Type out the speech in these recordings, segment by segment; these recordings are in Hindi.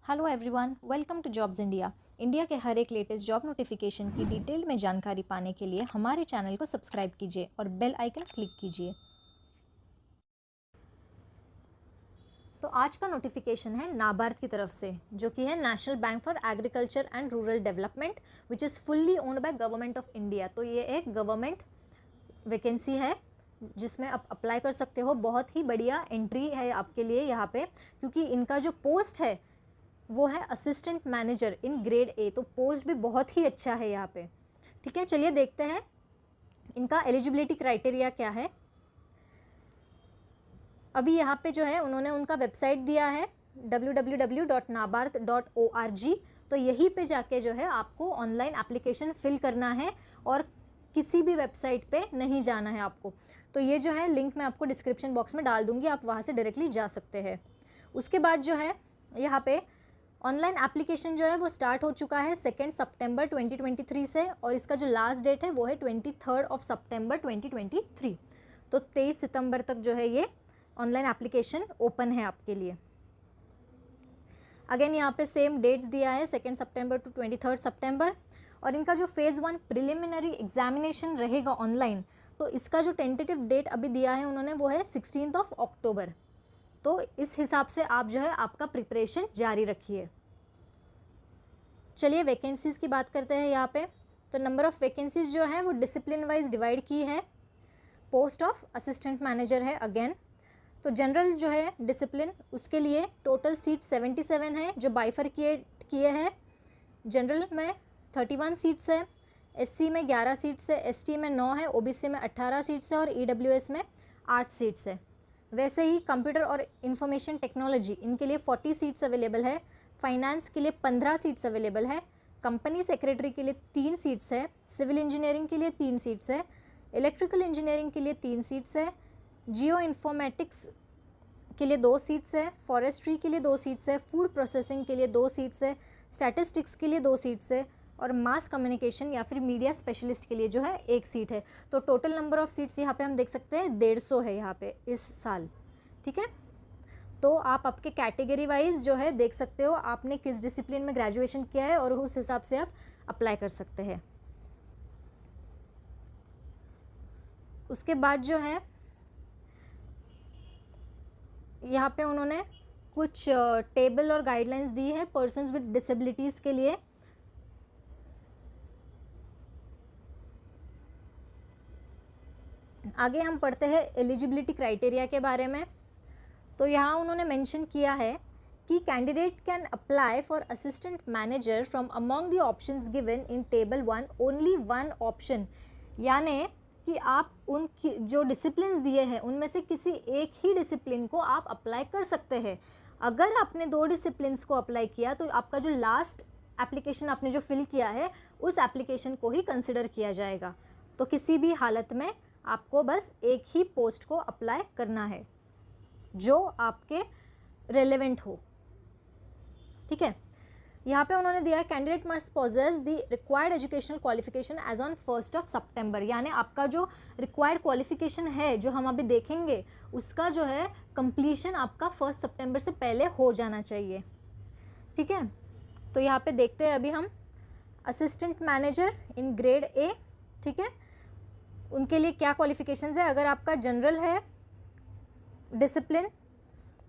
Hello everyone, welcome to jobs India. India के हर एक लेटेस्ट जॉब नोटिफिकेशन की डिटेल में जानकारी पाने के लिए हमारे चैनल को सब्सक्राइब कीजिए और बेल आइकन क्लिक कीजिए। तो आज का नोटिफिकेशन है नाबार्ड की तरफ से, जो कि है national bank for agriculture and rural development, which is fully owned by government of India. तो ये एक गवर्नमेंट वैकेंसी है जिसमें आप अप्लाई कर सकते हो। बहुत ही बढ़िया एंट्री है आपके लिए यहाँ पे, क्योंकि इनका जो पोस्ट है वो है assistant manager in grade A. तो पोस्ट भी बहुत ही अच्छा है यहाँ पे। ठीक है, चलिए देखते हैं इनका एलिजिबिलिटी क्राइटेरिया क्या है। अभी यहाँ पे जो है उन्होंने उनका वेबसाइट दिया है www.nabard.org। तो यहीं पे जाके जो है आपको ऑनलाइन एप्लीकेशन फिल करना है और किसी भी वेबसाइट पे नहीं जाना है आपको। तो ये जो है लिंक मैं आपको डिस्क्रिप्शन बॉक्स में डाल दूँगी, आप वहाँ से डायरेक्टली जा सकते हैं। उसके बाद जो है यहाँ पे ऑनलाइन एप्लीकेशन जो है वो स्टार्ट हो चुका है 2 सितंबर 2023 से, और इसका जो लास्ट डेट है वो है 23 सितंबर 2023। तो 23 सितंबर तक जो है ये ऑनलाइन एप्लीकेशन ओपन है आपके लिए। अगेन यहाँ पे सेम डेट्स दिया है 2 सितंबर टू 23 सितंबर। और इनका जो फेज़ 1 प्रिलिमिनरी एग्जामिनेशन रहेगा ऑनलाइन, तो इसका जो टेंटेटिव डेट अभी दिया है उन्होंने वो है 16 अक्टूबर। तो इस हिसाब से आप जो है आपका प्रिपरेशन जारी रखिए। चलिए वैकेंसीज़ की बात करते हैं यहाँ पे। तो नंबर ऑफ़ वैकेंसीज़ जो है वो डिसिप्लिन वाइज डिवाइड की है। पोस्ट ऑफ असिस्टेंट मैनेजर है अगेन। तो जनरल जो है डिसिप्लिन, उसके लिए टोटल सीट 77 है जो बाइफरकिएट किए हैं। जनरल में 31 सीट्स है, एससी में 11 सीट्स है, एसटी में 9 है, ओबीसी में 18 सीट्स है और ईडब्ल्यूएस में 8 सीट्स है। वैसे ही कंप्यूटर और इंफॉर्मेशन टेक्नोलॉजी, इनके लिए 40 सीट्स अवेलेबल है। फाइनेंस के लिए 15 सीट्स अवेलेबल है। कंपनी सेक्रेटरी के लिए 3 सीट्स है। सिविल इंजीनियरिंग के लिए 3 सीट्स है। इलेक्ट्रिकल इंजीनियरिंग के लिए 3 सीट्स है। जियो इन्फॉर्मेटिक्स के लिए 2 सीट्स है। फॉरेस्ट्री के लिए 2 सीट्स है। फूड प्रोसेसिंग के लिए 2 सीट्स है। स्टैटिस्टिक्स के लिए 2 सीट्स है। और मास कम्युनिकेशन या फिर मीडिया स्पेशलिस्ट के लिए जो है 1 सीट है। तो टोटल नंबर ऑफ़ सीट्स यहाँ पे हम देख सकते हैं 150 है यहाँ पे इस साल। ठीक है, तो आप आपके कैटेगरी वाइज जो है देख सकते हो आपने किस डिसिप्लिन में ग्रेजुएशन किया है और उस हिसाब से आप अप्लाई कर सकते हैं। उसके बाद जो है यहाँ पे उन्होंने कुछ टेबल और गाइडलाइंस दी है पर्सन्स विद डिसेबिलिटीज़ के लिए। आगे हम पढ़ते हैं एलिजिबिलिटी क्राइटेरिया के बारे में। तो यहाँ उन्होंने मेंशन किया है कि candidate can apply for assistant manager from among the options given in table 1 only 1 option. यानी कि आप उन जो डिसिप्लिन्स दिए हैं उनमें से किसी एक ही डिसिप्लिन को आप अप्लाई कर सकते हैं। अगर आपने 2 डिसिप्लिन्स को अप्लाई किया तो आपका जो लास्ट एप्लीकेशन आपने जो फिल किया है उस एप्लीकेशन को ही कंसिडर किया जाएगा। तो किसी भी हालत में आपको बस एक ही पोस्ट को अप्लाई करना है जो आपके रेलेवेंट हो। ठीक है, यहाँ पे उन्होंने दिया है candidate must possess the required educational qualification age on 1 September. यानी आपका जो रिक्वायर्ड क्वालिफिकेशन है जो हम अभी देखेंगे उसका जो है कंप्लीशन आपका 1 सितंबर से पहले हो जाना चाहिए। ठीक है, तो यहाँ पे देखते हैं अभी हम assistant manager in grade A. ठीक है, उनके लिए क्या क्वालिफिकेशंस है। अगर आपका जनरल है डिसिप्लिन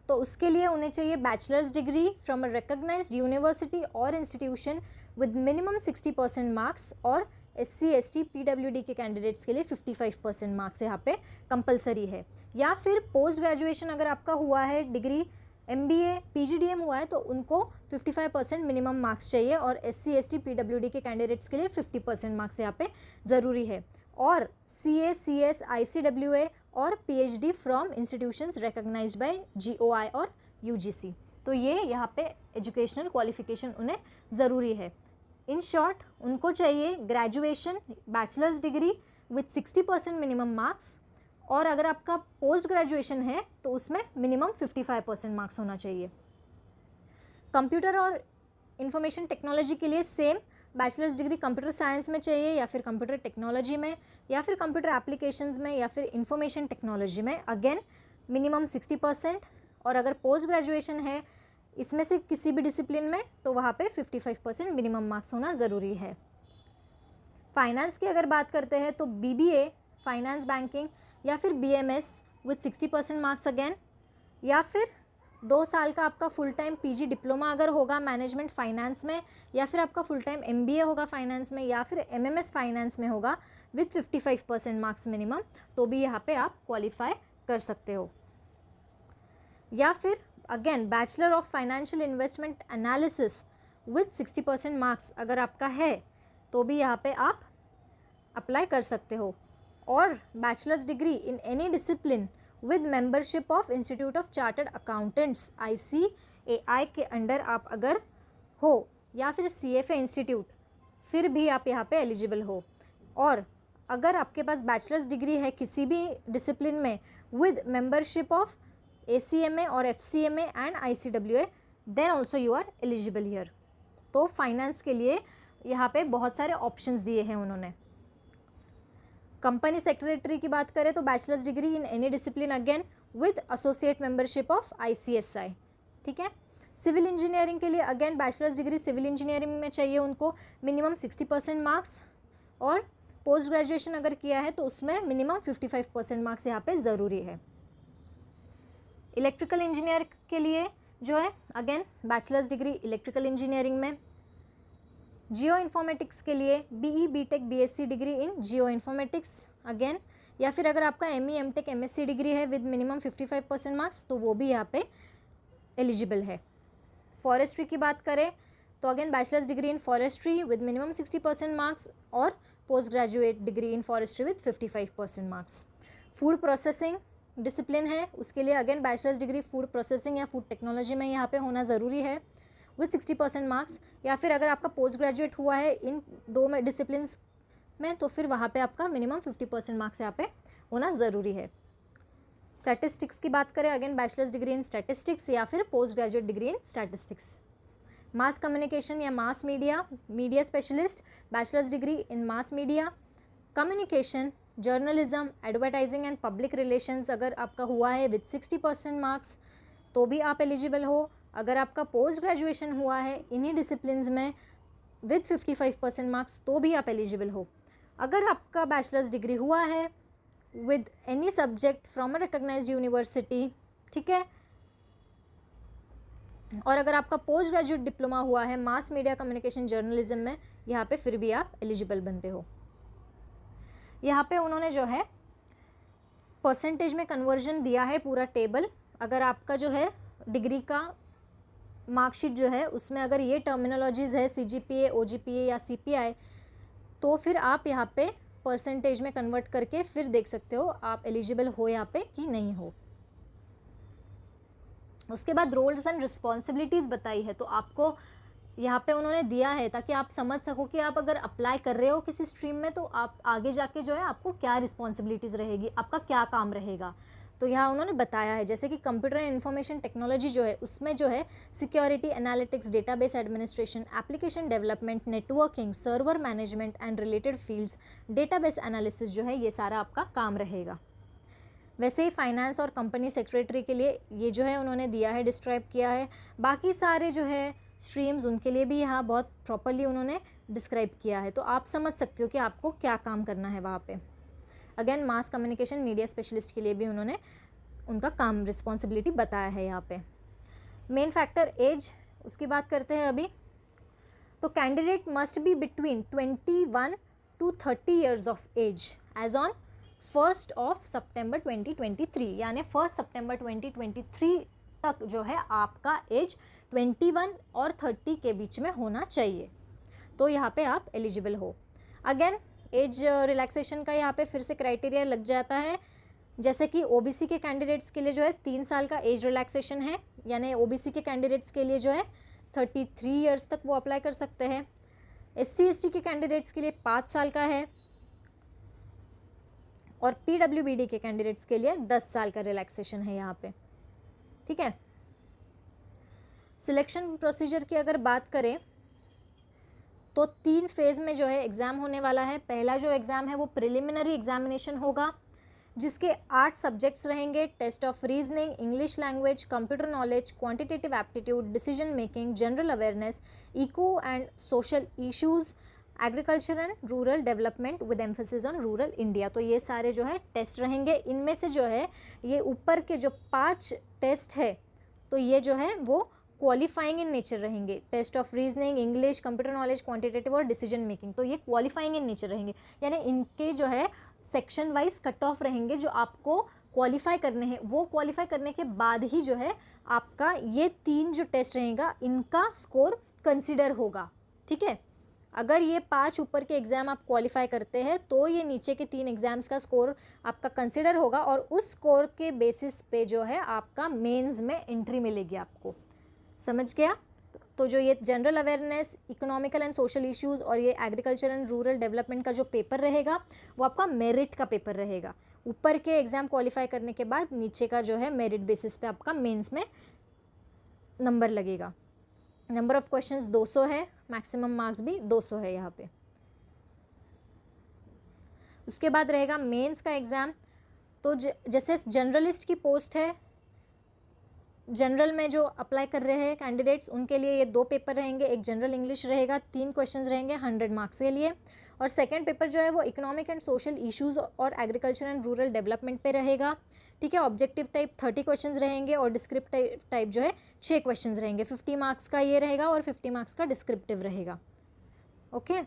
तो उसके लिए उन्हें चाहिए bachelor's degree from a recognised university और इंस्टीट्यूशन विद मिनिमम 60% मार्क्स, और SC ST PWD के कैंडिडेट्स के लिए 55% मार्क्स यहाँ पे कंपलसरी है। या फिर पोस्ट ग्रेजुएशन अगर आपका हुआ है डिग्री MBA PGDM हुआ है तो उनको 55% मिनिमम मार्क्स चाहिए, और SC ST PWD के कैंडिडेट्स के लिए 50% मार्क्स यहाँ पे ज़रूरी है। और CA CS ICWA और PhD from institutions recognised by GOI और UGC। तो ये यहाँ पे एजुकेशनल क्वालिफिकेशन उन्हें ज़रूरी है। इन शॉर्ट उनको चाहिए graduation bachelors degree with 60% minimum marks, और अगर आपका पोस्ट ग्रेजुएशन है तो उसमें मिनिमम 55% मार्क्स होना चाहिए। कंप्यूटर और इंफॉर्मेशन टेक्नोलॉजी के लिए same bachelors degree computer science में चाहिए, या फिर कंप्यूटर टेक्नोलॉजी में, या फिर कंप्यूटर एप्लीकेशंस में, या फिर इंफॉर्मेशन टेक्नोलॉजी में। Again minimum 60%। और अगर पोस्ट ग्रेजुएशन है इसमें से किसी भी डिसिप्लिन में, तो वहाँ पे 55% मिनिमम मार्क्स होना ज़रूरी है। फाइनेंस की अगर बात करते हैं तो BBA फाइनेंस बैंकिंग या फिर BMS विथ 60% मार्क्स अगेन, या फिर 2 साल का आपका फुल टाइम PG डिप्लोमा अगर होगा मैनेजमेंट फाइनेंस में, या फिर आपका फुल टाइम MBA होगा फाइनेंस में, या फिर MMS फाइनेंस में होगा विथ 55% मार्क्स मिनिमम, तो भी यहाँ पे आप क्वालिफाई कर सकते हो। या फिर again bachelor of financial investment analysis with 60% marks अगर आपका है, तो भी यहाँ पे आप अप्लाई कर सकते हो। और bachelors degree in any discipline with membership of institute of chartered accountants ICAI के अंडर आप अगर हो, या फिर CFA इंस्टीट्यूट, फिर भी आप यहाँ पे एलिजिबल हो। और अगर आपके पास बैचलर्स डिग्री है किसी भी डिसिप्लिन में विद मेंबरशिप ऑफ ACMA और FCMA and ICWA, then also you are eligible here. तो फाइनेंस के लिए यहाँ पे बहुत सारे ऑप्शंस दिए हैं उन्होंने। कंपनी सेक्रेटरी की बात करें तो bachelor's degree in any discipline again with associate membership of ICSI, ठीक है। सिविल इंजीनियरिंग के लिए again bachelors degree civil engineering में चाहिए उनको, मिनिमम 60% मार्क्स, और पोस्ट ग्रेजुएशन अगर किया है तो उसमें मिनिमम 55% मार्क्स यहाँ पे ज़रूरी है। इलेक्ट्रिकल इंजीनियर के लिए जो है again bachelors degree electrical engineering में। जियो इन्फॉर्मेटिक्स के लिए BE BTech BSc degree in geo informatics again, या फिर अगर आपका ME MTech MSc डिग्री है विद मिनिमम 55% मार्क्स, तो वो भी यहाँ पे एलिजिबल है। फॉरेस्ट्री की बात करें तो again bachelors degree in forestry with minimum 60% marks, और post graduate degree in forestry with 55% marks. Food processing discipline है, उसके लिए again bachelors degree food processing या फूड टेक्नोलॉजी में यहाँ पे होना ज़रूरी है विथ 60% मार्क्स, या फिर अगर आपका पोस्ट ग्रेजुएट हुआ है इन 2 में डिसिप्लिन्स में, तो फिर वहाँ पे आपका मिनिमम 50% मार्क्स यहाँ पे होना ज़रूरी है। स्टैटिस्टिक्स की बात करें again bachelors degree in statistics या फिर post graduate degree in statistics. Mass communication या mass media, media specialist, bachelors degree in mass media communication, journalism, advertising and public relations अगर आपका हुआ है विथ 60% मार्क्स, तो भी आप एलिजिबल हो। अगर आपका पोस्ट ग्रेजुएशन हुआ है इन्हीं डिसिप्लिन्स में विथ 55% मार्क्स, तो भी आप एलिजिबल हो। अगर आपका बैचलर्स डिग्री हुआ है with any subject from a recognised university, ठीक है, और अगर आपका पोस्ट ग्रेजुएट डिप्लोमा हुआ है मास मीडिया कम्युनिकेशन जर्नलिज्म में, यहाँ पे फिर भी आप एलिजिबल बनते हो। यहाँ पे उन्होंने जो है परसेंटेज में कन्वर्जन दिया है पूरा टेबल। अगर आपका जो है डिग्री का मार्कशीट जो है उसमें अगर ये टर्मिनोलॉजीज़ है CGPA, OGPA या CPI, तो फिर आप यहाँ पे परसेंटेज में कन्वर्ट करके फिर देख सकते हो आप एलिजिबल हो यहाँ पे कि नहीं हो। उसके बाद रोल्स एंड रिस्पॉन्सिबिलिटीज़ बताई है, तो आपको यहाँ पे उन्होंने दिया है ताकि आप समझ सको कि आप अगर अप्लाई कर रहे हो किसी स्ट्रीम में तो आप आगे जाके जो है आपको क्या रिस्पॉन्सिबिलिटीज़ रहेगी, आपका क्या काम रहेगा। तो यहाँ उन्होंने बताया है जैसे कि कंप्यूटर एंड इन्फॉर्मेशन टेक्नोलॉजी जो है उसमें जो है security analytics, database administration, application development, networking, server management and related fields, database analysis जो है ये सारा आपका काम रहेगा। वैसे ही फाइनेंस और कंपनी सेक्रेटरी के लिए ये जो है उन्होंने दिया है, डिस्क्राइब किया है। बाकी सारे जो है स्ट्रीम्स उनके लिए भी यहाँ बहुत प्रॉपरली उन्होंने डिस्क्राइब किया है, तो आप समझ सकते हो कि आपको क्या काम करना है वहाँ पे। Again mass communication media specialist के लिए भी उन्होंने उनका काम रिस्पॉन्सिबिलिटी बताया है यहाँ पे। मेन फैक्टर एज, उसकी बात करते हैं अभी। तो candidate must be between 21 to 30 years of age age on 1 September 2023, यानी 1 सितंबर 2023 तक जो है आपका एज 21 और 30 के बीच में होना चाहिए, तो यहाँ पे आप एलिजिबल हो। अगेन एज रिलैक्सेशन का यहाँ पे फिर से क्राइटेरिया लग जाता है, जैसे कि OBC के कैंडिडेट्स के लिए जो है 3 साल का एज रिलैक्सेशन है, यानी OBC के कैंडिडेट्स के लिए जो है 33 ईयर्स तक वो अप्लाई कर सकते हैं। SC ST के कैंडिडेट्स के लिए 5 साल का है, और PWBD के कैंडिडेट्स के लिए 10 साल का रिलैक्सेशन है यहाँ पे, ठीक है। सिलेक्शन प्रोसीजर की अगर बात करें तो 3 फेज़ में जो है एग्ज़ाम होने वाला है। पहला जो एग्ज़ाम है वो प्रिलिमिनरी एग्जामिनेशन होगा, जिसके 8 सब्जेक्ट्स रहेंगे। Test of reasoning, English language, computer knowledge, quantitative aptitude, decision making, general awareness, eco and social issues, agriculture and rural development with emphasis on rural India. तो ये सारे जो है टेस्ट रहेंगे। इनमें से जो है ये ऊपर के जो 5 टेस्ट है तो ये जो है वो क्वालिफाइंग इन नेचर रहेंगे। Test of reasoning, English, computer knowledge, quantitative और डिसीजन मेकिंग, तो ये क्वालिफाइंग इन नेचर रहेंगे, यानी इनके जो है सेक्शन वाइज कट ऑफ रहेंगे जो आपको क्वालिफाई करने हैं। वो क्वालिफाई करने के बाद ही जो है आपका ये 3 जो टेस्ट रहेगा इनका स्कोर कंसिडर होगा। ठीक है, अगर ये 5 ऊपर के एग्ज़ाम आप क्वालिफाई करते हैं तो ये नीचे के 3 एग्ज़ाम्स का स्कोर आपका कंसिडर होगा और उस स्कोर के बेसिस पे जो है आपका मेंस में एंट्री मिलेगी आपको। समझ गया? तो जो ये general awareness, economical and social issues और ये एग्रीकल्चर एंड रूरल डेवलपमेंट का जो पेपर रहेगा वो आपका मेरिट का पेपर रहेगा। ऊपर के एग्ज़ाम क्वालिफाई करने के बाद नीचे का जो है मेरिट बेसिस पे आपका मेंस में नंबर लगेगा। नंबर ऑफ क्वेश्चंस 200 है, मैक्सिमम मार्क्स भी 200 है यहाँ पे। उसके बाद रहेगा मेंस का एग्ज़ाम। तो जैसे जनरलिस्ट की पोस्ट है, जनरल में जो अप्लाई कर रहे हैं कैंडिडेट्स उनके लिए ये 2 पेपर रहेंगे। एक जनरल इंग्लिश रहेगा, 3 क्वेश्चंस रहेंगे 100 मार्क्स के लिए, और सेकंड पेपर जो है वो इकोनॉमिक एंड सोशल इश्यूज़ और एग्रीकल्चर एंड रूरल डेवलपमेंट पे रहेगा। ठीक है, ऑब्जेक्टिव टाइप 30 क्वेश्चंस रहेंगे और डिस्क्रिप्टिव टाइप जो है 6 क्वेश्चंस रहेंगे। 50 मार्क्स का ये रहेगा और 50 मार्क्स का डिस्क्रिप्टिव रहेगा। ओके,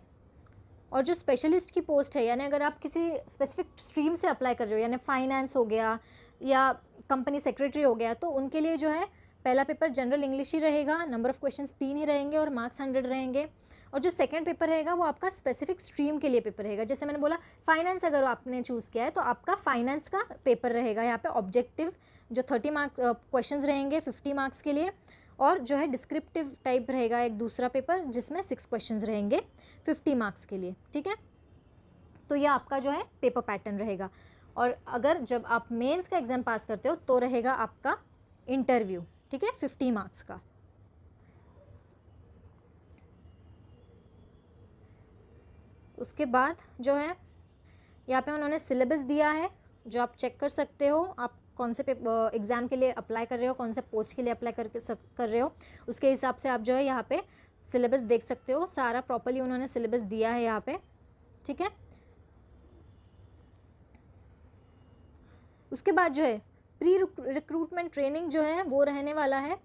और जो स्पेशलिस्ट की पोस्ट है, यानी अगर आप किसी स्पेसिफिक स्ट्रीम से अप्लाई कर रहे हो, यानी फाइनेंस हो गया या कंपनी सेक्रेटरी हो गया, तो उनके लिए जो है पहला पेपर जनरल इंग्लिश ही रहेगा, नंबर ऑफ़ क्वेश्चंस 3 ही रहेंगे और मार्क्स 100 रहेंगे। और जो सेकंड पेपर रहेगा वो आपका स्पेसिफिक स्ट्रीम के लिए पेपर रहेगा। जैसे मैंने बोला फाइनेंस अगर आपने चूज़ किया है तो आपका फाइनेंस का पेपर रहेगा यहाँ पे ऑब्जेक्टिव, जो 30 मार्क्स क्वेश्चंस रहेंगे 50 मार्क्स के लिए, और जो है डिस्क्रिप्टिव टाइप रहेगा एक दूसरा पेपर जिसमें 6 क्वेश्चंस रहेंगे 50 मार्क्स के लिए। ठीक है, तो यह आपका जो है पेपर पैटर्न रहेगा। और अगर जब आप मेंस का एग्ज़ाम पास करते हो तो रहेगा आपका इंटरव्यू। ठीक है, 50 मार्क्स का। उसके बाद जो है यहाँ पे उन्होंने सिलेबस दिया है जो आप चेक कर सकते हो, आप कौन से एग्ज़ाम के लिए अप्लाई कर रहे हो, कौन से पोस्ट के लिए अप्लाई कर रहे हो, उसके हिसाब से आप जो है यहाँ पे सिलेबस देख सकते हो। सारा प्रॉपर्ली उन्होंने सिलेबस दिया है यहाँ पे। ठीक है, उसके बाद जो है प्री रिक्रूटमेंट ट्रेनिंग जो है वो रहने वाला है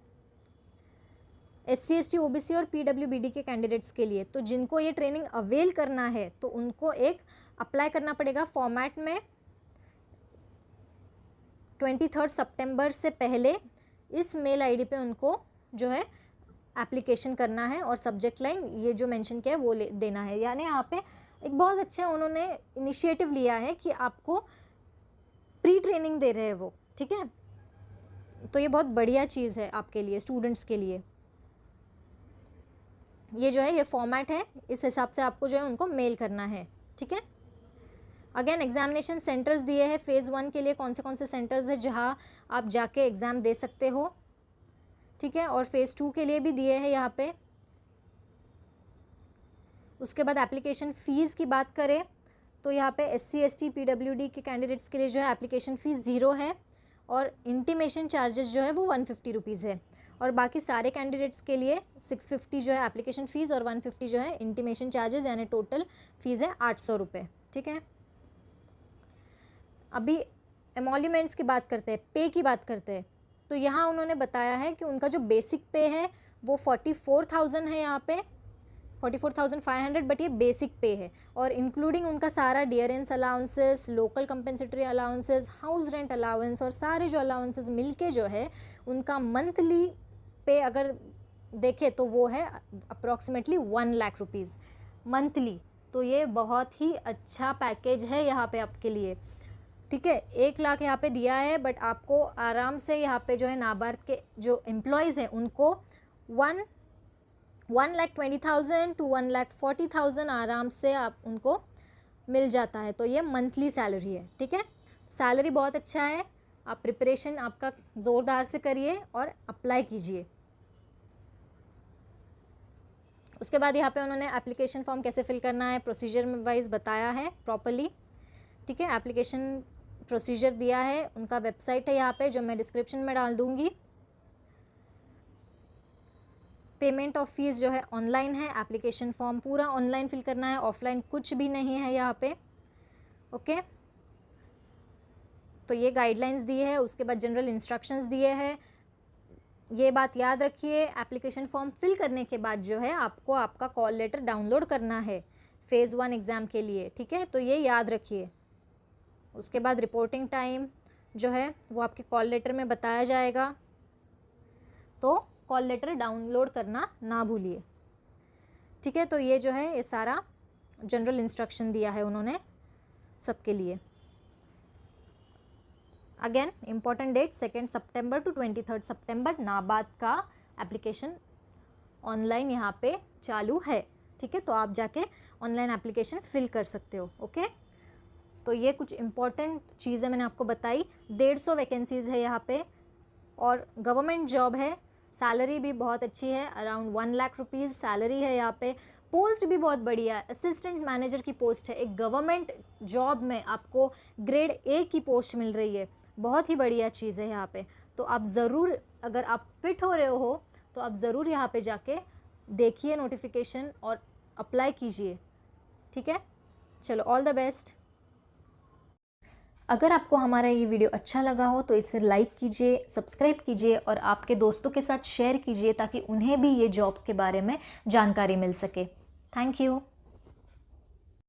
SC ST OBC और PWBD के कैंडिडेट्स के लिए। तो जिनको ये ट्रेनिंग अवेल करना है तो उनको एक अप्लाई करना पड़ेगा फॉर्मेट में 23 सितंबर से पहले इस मेल ID पे उनको जो है एप्लीकेशन करना है और सब्जेक्ट लाइन ये जो मेंशन किया है वो देना है। यानी यहाँ पे एक बहुत अच्छा उन्होंने इनिशिएटिव लिया है कि आपको प्री ट्रेनिंग दे रहे हैं वो। ठीक है, तो ये बहुत बढ़िया चीज़ है आपके लिए, स्टूडेंट्स के लिए। ये जो है ये फॉर्मेट है, इस हिसाब से आपको जो है उनको मेल करना है। ठीक है, अगेन एग्जामिनेशन सेंटर्स दिए हैं फेज़ 1 के लिए, कौन से सेंटर्स है जहाँ आप जाके एग्ज़ाम दे सकते हो। ठीक है, और फेज़ 2 के लिए भी दिए हैं यहाँ पे। उसके बाद एप्लीकेशन फ़ीस की बात करें तो यहाँ पे SC ST PWD के कैंडिडेट्स के लिए जो है एप्लीकेशन फ़ीस 0 है और इंटीमेशन चार्जेस जो है वो 150 रुपीज़ है, और बाकी सारे कैंडिडेट्स के लिए 650 जो है एप्लीकेशन फ़ीस और 150 जो है इंटीमेशन चार्जेस, यानी टोटल फ़ीस है 800 रुपये। ठीक है, अभी एमोल्यूमेंट्स की बात करते हैं, पे की बात करते हैं। तो यहाँ उन्होंने बताया है कि उनका जो बेसिक पे है वो 44,000 है, यहाँ पे 44,500, बट ये बेसिक पे है और इंक्लूडिंग उनका सारा dearness allowances, local compensatory allowances, house rent allowance और सारे जो अलाउंसेस मिलके जो है उनका मंथली पे अगर देखें तो वो है अप्रॉक्सीमेटली 1 लाख रुपीज़ मंथली। तो ये बहुत ही अच्छा पैकेज है यहाँ पे आपके लिए। ठीक है, 1 लाख यहाँ पे दिया है, बट आपको आराम से यहाँ पे जो है नाबार्ड के जो एम्प्लॉयज़ हैं उनको 1,20,000 to 1,40,000 आराम से आप उनको मिल जाता है। तो ये मंथली सैलरी है। ठीक है, सैलरी बहुत अच्छा है, आप प्रिपरेशन आपका ज़ोरदार से करिए और अप्लाई कीजिए। उसके बाद यहाँ पे उन्होंने एप्लीकेशन फॉर्म कैसे फिल करना है प्रोसीजर वाइज बताया है प्रॉपरली। ठीक है, एप्लीकेशन प्रोसीजर दिया है, उनका वेबसाइट है यहाँ पे जो मैं डिस्क्रिप्शन में डाल दूँगी। पेमेंट ऑफ फीस जो है ऑनलाइन है, एप्लीकेशन फॉर्म पूरा ऑनलाइन फिल करना है, ऑफलाइन कुछ भी नहीं है यहाँ पे। ओके, तो ये गाइडलाइंस दी है, उसके बाद जनरल इंस्ट्रक्शंस दिए हैं। ये बात याद रखिए, एप्लीकेशन फॉर्म फिल करने के बाद जो है आपको आपका कॉल लेटर डाउनलोड करना है फ़ेज़ 1 एग्ज़ाम के लिए, ठीक है, तो ये याद रखिए। उसके बाद रिपोर्टिंग टाइम जो है वो आपके कॉल लेटर में बताया जाएगा, तो कॉल लेटर डाउनलोड करना ना भूलिए, ठीक है। तो ये जो है ये सारा जनरल इंस्ट्रक्शन दिया है उन्होंने सबके लिए। Again important date 2 September to 23 September NABARD का एप्लीकेशन ऑनलाइन यहाँ पे चालू है, ठीक है, तो आप जाके ऑनलाइन एप्लीकेशन फिल कर सकते हो। ओके, तो ये कुछ इम्पॉर्टेंट चीज़ें मैंने आपको बताई। 150 वैकेंसीज़ है यहाँ पे और गवर्नमेंट जॉब है, सैलरी भी बहुत अच्छी है, अराउंड 1 लाख रुपीज़ सैलरी है यहाँ पे। पोस्ट भी बहुत बढ़िया है, असिस्टेंट मैनेजर की पोस्ट है, एक गवर्नमेंट जॉब में आपको ग्रेड A की पोस्ट मिल रही है, बहुत ही बढ़िया चीज़ है यहाँ पे। तो आप ज़रूर, अगर आप फिट हो रहे हो तो आप ज़रूर यहाँ पे जाके देखिए नोटिफिकेशन और अप्लाई कीजिए, ठीक है। चलो, ऑल द बेस्ट। अगर आपको हमारा ये वीडियो अच्छा लगा हो तो इसे लाइक कीजिए, सब्सक्राइब कीजिए और आपके दोस्तों के साथ शेयर कीजिए ताकि उन्हें भी ये जॉब्स के बारे में जानकारी मिल सके। Thank you.